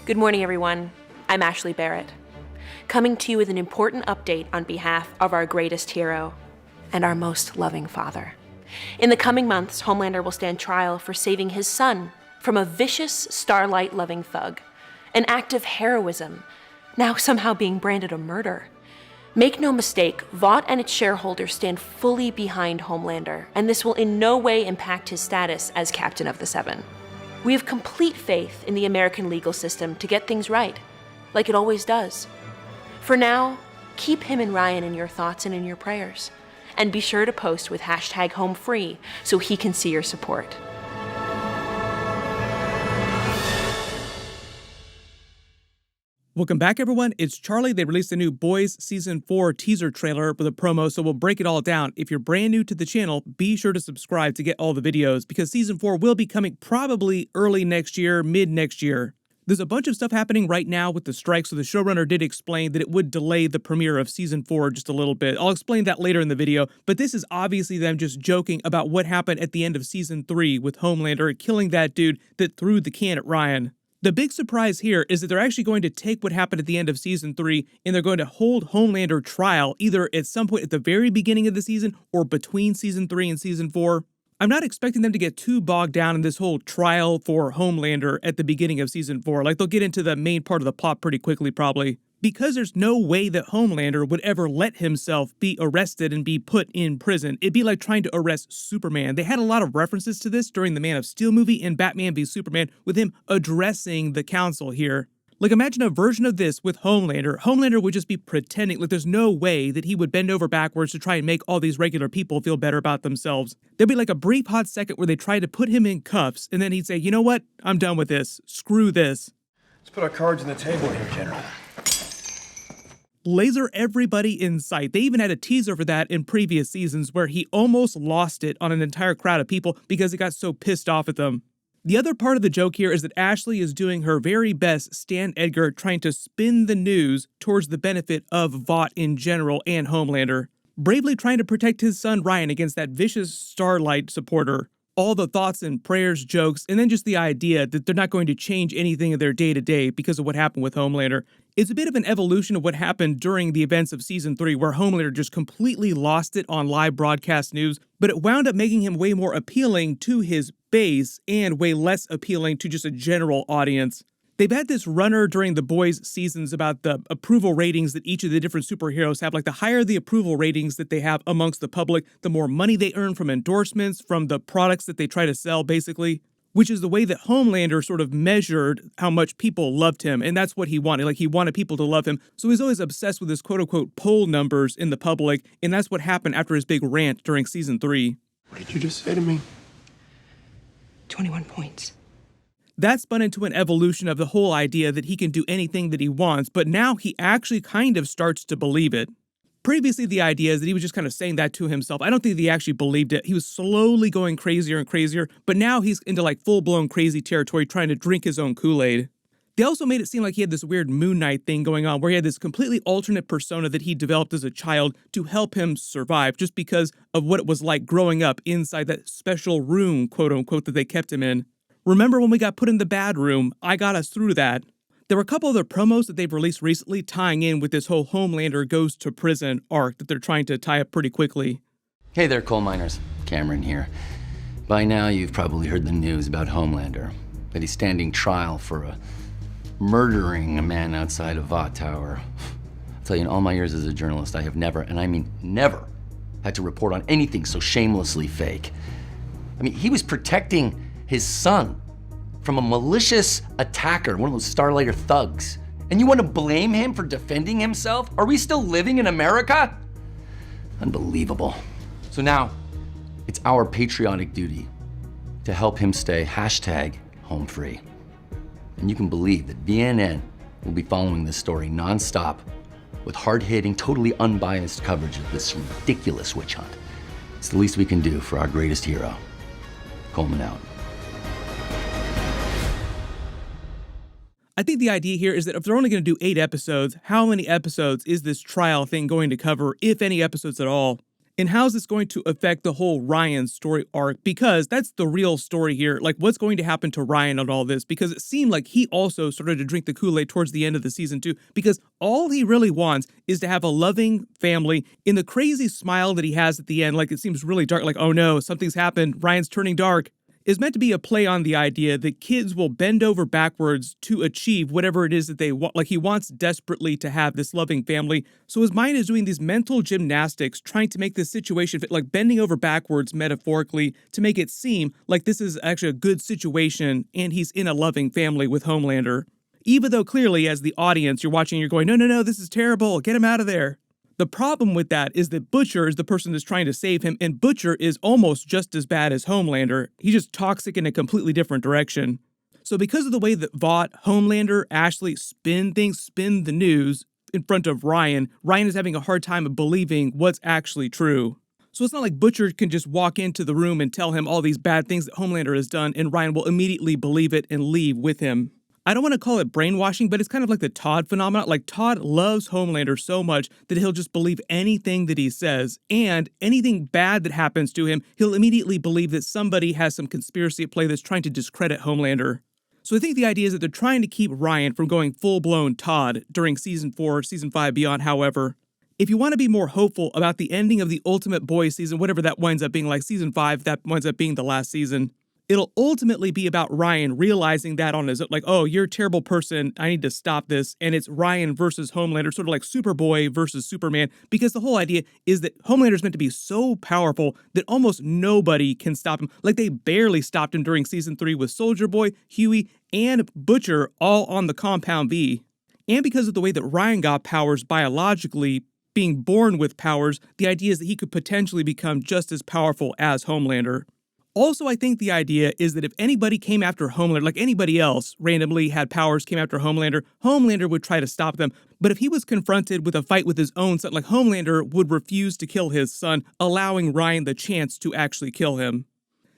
Good morning, everyone. I'm Ashley Barrett, coming to you with an important update on behalf of our greatest hero and our most loving father. In the coming months, Homelander will stand trial for saving his son from a vicious, starlight-loving thug, an act of heroism, now somehow being branded a murder. Make no mistake, Vought and its shareholders stand fully behind Homelander, and this will in no way impact his status as Captain of the Seven. We have complete faith in the American legal system to get things right, like it always does. For now, keep him and Ryan in your thoughts and in your prayers, and be sure to post with #HomeFree so he can see your support. Welcome back, everyone. It's Charlie. They released a new Boys Season 4 teaser trailer with a promo, so we'll break it all down. If you're brand new to the channel, be sure to subscribe to get all the videos, because Season 4 will be coming probably early next year, mid next year. There's a bunch of stuff happening right now with the strike, so the showrunner did explain that it would delay the premiere of Season 4 just a little bit. I'll explain that later in the video, but this is obviously them just joking about what happened at the end of Season 3 with Homelander killing that dude that threw the can at Ryan. The big surprise here is that they're actually going to take what happened at the end of Season 3 and they're going to hold Homelander trial either at some point at the very beginning of the season or between Season 3 and Season 4. I'm not expecting them to get too bogged down in this whole trial for Homelander at the beginning of Season 4. Like, they'll get into the main part of the plot pretty quickly, probably. Because there's no way that Homelander would ever let himself be arrested and be put in prison. It'd be like trying to arrest Superman. They had a lot of references to this during the Man of Steel movie and Batman v Superman, with him addressing the council here. Like, imagine a version of this with Homelander. Homelander would just be pretending, like there's no way that he would bend over backwards to try and make all these regular people feel better about themselves. There'd be like a brief hot second where they try to put him in cuffs, and then he'd say, you know what? I'm done with this. Screw this. Let's put our cards on the table here, General. Laser everybody in sight. They even had a teaser for that in previous seasons where he almost lost it on an entire crowd of people because he got so pissed off at them. The other part of the joke here is that Ashley is doing her very best Stan Edgar trying to spin the news towards the benefit of Vought in general and Homelander, bravely trying to protect his son Ryan against that vicious Starlight supporter. All the thoughts and prayers, jokes, and then just the idea that they're not going to change anything in their day-to-day because of what happened with Homelander. It's a bit of an evolution of what happened during the events of Season 3, where Homelander just completely lost it on live broadcast news, but it wound up making him way more appealing to his base and way less appealing to just a general audience. They've had this runner during the Boys seasons about the approval ratings that each of the different superheroes have. Like, the higher the approval ratings that they have amongst the public, the more money they earn from endorsements, from the products that they try to sell, basically. Which is the way that Homelander sort of measured how much people loved him, and that's what he wanted. Like, he wanted people to love him, so he's always obsessed with his quote-unquote poll numbers in the public, and that's what happened after his big rant during Season 3. What did you just say to me? 21 points. That spun into an evolution of the whole idea that he can do anything that he wants, but now he actually kind of starts to believe it. Previously, the idea is that he was just kind of saying that to himself. I don't think that he actually believed it. He was slowly going crazier and crazier, but now he's into like full-blown crazy territory trying to drink his own Kool-Aid. They also made it seem like he had this weird Moon Knight thing going on where he had this completely alternate persona that he developed as a child to help him survive just because of what it was like growing up inside that special room, quote-unquote, that they kept him in. Remember when we got put in the bad room? I got us through that. There were a couple other promos that they've released recently tying in with this whole Homelander goes to prison arc that they're trying to tie up pretty quickly. Hey there, coal miners. Cameron here. By now, you've probably heard the news about Homelander, that he's standing trial for murdering a man outside of Vought Tower. I'll tell you, in all my years as a journalist, I have never, and I mean never, had to report on anything so shamelessly fake. I mean, he was protecting his son from a malicious attacker, one of those Starlighter thugs. And you want to blame him for defending himself? Are we still living in America? Unbelievable. So now, it's our patriotic duty to help him stay #home free. And you can believe that BNN will be following this story nonstop with hard-hitting, totally unbiased coverage of this ridiculous witch hunt. It's the least we can do for our greatest hero. Coleman out. I think the idea here is that if they're only going to do 8 episodes, how many episodes is this trial thing going to cover, if any episodes at all? And how's this going to affect the whole Ryan story arc? Because that's the real story here. Like, what's going to happen to Ryan on all this? Because it seemed like he also started to drink the Kool-Aid towards the end of the season too. Because all he really wants is to have a loving family. In the crazy smile that he has at the end, like it seems really dark, like, oh no, something's happened. Ryan's turning dark. Is meant to be a play on the idea that kids will bend over backwards to achieve whatever it is that they want. Like he wants desperately to have this loving family. So his mind is doing these mental gymnastics, trying to make this situation fit, like bending over backwards metaphorically to make it seem like this is actually a good situation and he's in a loving family with Homelander. Even though clearly as the audience, you're watching, you're going, no, this is terrible. Get him out of there. The problem with that is that Butcher is the person that's trying to save him, and Butcher is almost just as bad as Homelander. He's just toxic in a completely different direction. So because of the way that Vought, Homelander, Ashley spin the news in front of Ryan is having a hard time of believing what's actually true. So it's not like Butcher can just walk into the room and tell him all these bad things that Homelander has done, and Ryan will immediately believe it and leave with him. I don't want to call it brainwashing, but it's kind of like the Todd phenomenon. Like Todd loves Homelander so much that he'll just believe anything that he says, and anything bad that happens to him, he'll immediately believe that somebody has some conspiracy at play that's trying to discredit Homelander. So I think the idea is that they're trying to keep Ryan from going full-blown Todd during Season 4, Season 5, beyond. However, if you want to be more hopeful about the ending of the Ultimate Boys season, whatever that winds up being, like Season 5, that winds up being the last season, it'll ultimately be about Ryan realizing that on his own, like, oh, you're a terrible person, I need to stop this, and it's Ryan versus Homelander, sort of like Superboy versus Superman, because the whole idea is that Homelander's meant to be so powerful that almost nobody can stop him. Like, they barely stopped him during Season 3 with Soldier Boy, Huey, and Butcher all on the Compound B. And because of the way that Ryan got powers biologically, being born with powers, the idea is that he could potentially become just as powerful as Homelander. Also, I think the idea is that if anybody came after Homelander, like anybody else randomly had powers, came after Homelander, Homelander would try to stop them. But if he was confronted with a fight with his own son, like Homelander would refuse to kill his son, allowing Ryan the chance to actually kill him.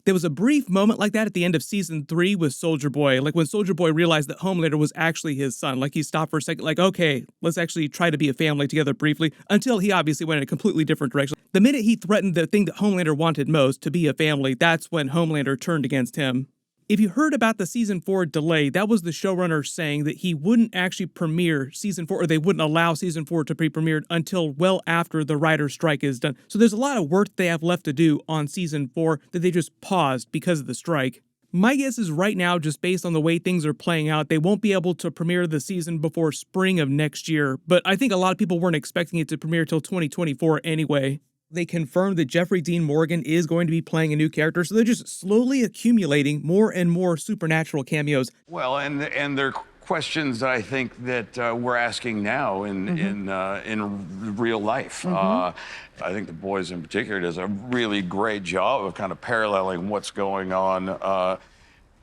There was a brief moment like that at the end of Season 3 with Soldier Boy, like when Soldier Boy realized that Homelander was actually his son. Like he stopped for a second, like, okay, let's actually try to be a family together briefly, until he obviously went in a completely different direction. The minute he threatened the thing that Homelander wanted most, to be a family, that's when Homelander turned against him. If you heard about the Season 4 delay, that was the showrunner saying that he wouldn't actually premiere Season 4, or they wouldn't allow Season 4 to be premiered until well after the writer's strike is done. So there's a lot of work they have left to do on Season 4 that they just paused because of the strike. My guess is right now, just based on the way things are playing out, they won't be able to premiere the season before spring of next year, but I think a lot of people weren't expecting it to premiere till 2024 anyway. They confirmed that Jeffrey Dean Morgan is going to be playing a new character, so they're just slowly accumulating more and more supernatural cameos. Well, and they're questions I think that we're asking now in real life. I think The Boys in particular does a really great job of kind of paralleling what's going on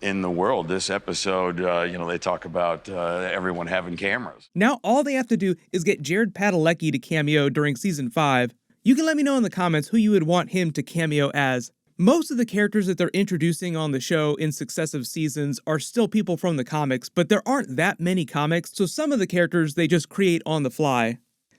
in the world. This episode, they talk about everyone having cameras. Now all they have to do is get Jared Padalecki to cameo during Season 5. You can let me know in the comments who you would want him to cameo as. Most of the characters that they're introducing on the show in successive seasons are still people from the comics, but there aren't that many comics, so some of the characters they just create on the fly.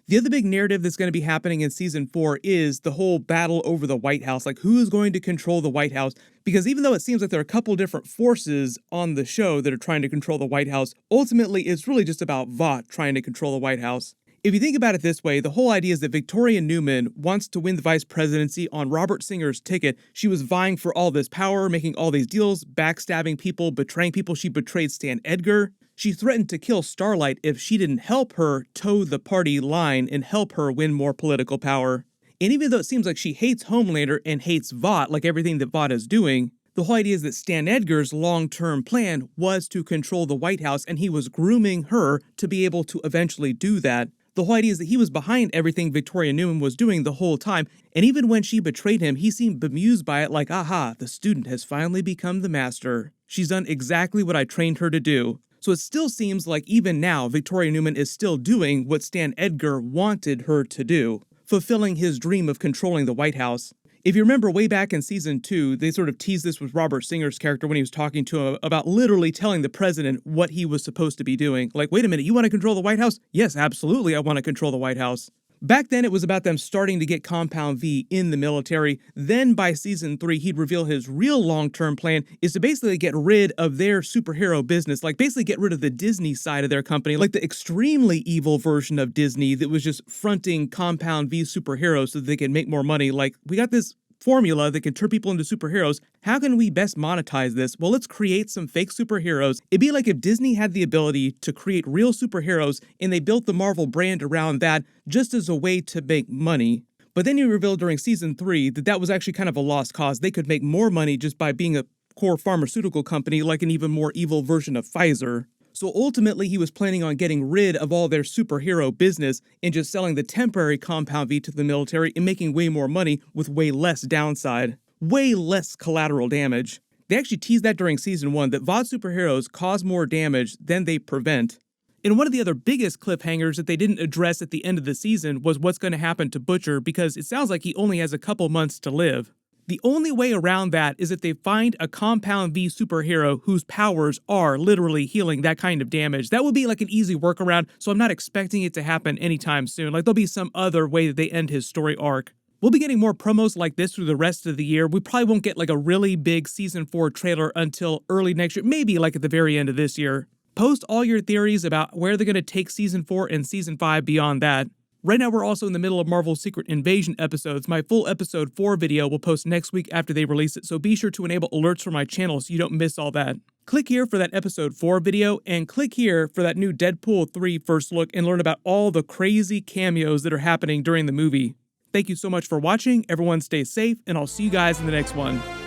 The other big narrative that's going to be happening in Season 4 is the whole battle over the White House, like who is going to control the White House, because even though it seems like there are a couple different forces on the show that are trying to control the White House, ultimately it's really just about Vought trying to control the White House. If you think about it this way, the whole idea is that Victoria Newman wants to win the vice presidency on Robert Singer's ticket. She was vying for all this power, making all these deals, backstabbing people, betraying people. She betrayed Stan Edgar. She threatened to kill Starlight if she didn't help her toe the party line and help her win more political power. And even though it seems like she hates Homelander and hates Vought, like everything that Vought is doing, the whole idea is that Stan Edgar's long-term plan was to control the White House, and he was grooming her to be able to eventually do that. The whole idea is that he was behind everything Victoria Newman was doing the whole time, and even when she betrayed him, he seemed bemused by it, like, aha, the student has finally become the master. She's done exactly what I trained her to do. So it still seems like even now, Victoria Newman is still doing what Stan Edgar wanted her to do, fulfilling his dream of controlling the White House. If you remember way back in Season 2, they sort of teased this with Robert Singer's character when he was talking to him about literally telling the president what he was supposed to be doing. Like, wait a minute, you want to control the White House? Yes, absolutely, I want to control the White House. Back then, it was about them starting to get Compound V in the military. Then by season 3, he'd reveal his real long-term plan is to basically get rid of their superhero business, like basically get rid of the Disney side of their company, like the extremely evil version of Disney that was just fronting Compound V superheroes so that they could make more money. Like, we got this formula that can turn people into superheroes. How can we best monetize this? Well, let's create some fake superheroes. It'd be like if Disney had the ability to create real superheroes and they built the Marvel brand around that just as a way to make money. But then you revealed during season 3 that that was actually kind of a lost cause. They could make more money just by being a core pharmaceutical company like an even more evil version of Pfizer. So ultimately, he was planning on getting rid of all their superhero business and just selling the temporary Compound V to the military and making way more money with way less downside, way less collateral damage. They actually teased that during season 1, that VOD superheroes cause more damage than they prevent. And one of the other biggest cliffhangers that they didn't address at the end of the season was what's going to happen to Butcher, because it sounds like he only has a couple months to live. The only way around that is if they find a Compound V superhero whose powers are literally healing that kind of damage. That would be like an easy workaround, so I'm not expecting it to happen anytime soon. Like, there'll be some other way that they end his story arc. We'll be getting more promos like this through the rest of the year. We probably won't get like a really big season 4 trailer until early next year, maybe like at the very end of this year. Post all your theories about where they're going to take season 4 and season 5 beyond that. Right now, we're also in the middle of Marvel's Secret Invasion episodes. My full episode 4 video will post next week after they release it, so be sure to enable alerts for my channel so you don't miss all that. Click here for that episode 4 video, and click here for that new Deadpool 3 first look and learn about all the crazy cameos that are happening during the movie. Thank you so much for watching. Everyone stay safe, and I'll see you guys in the next one.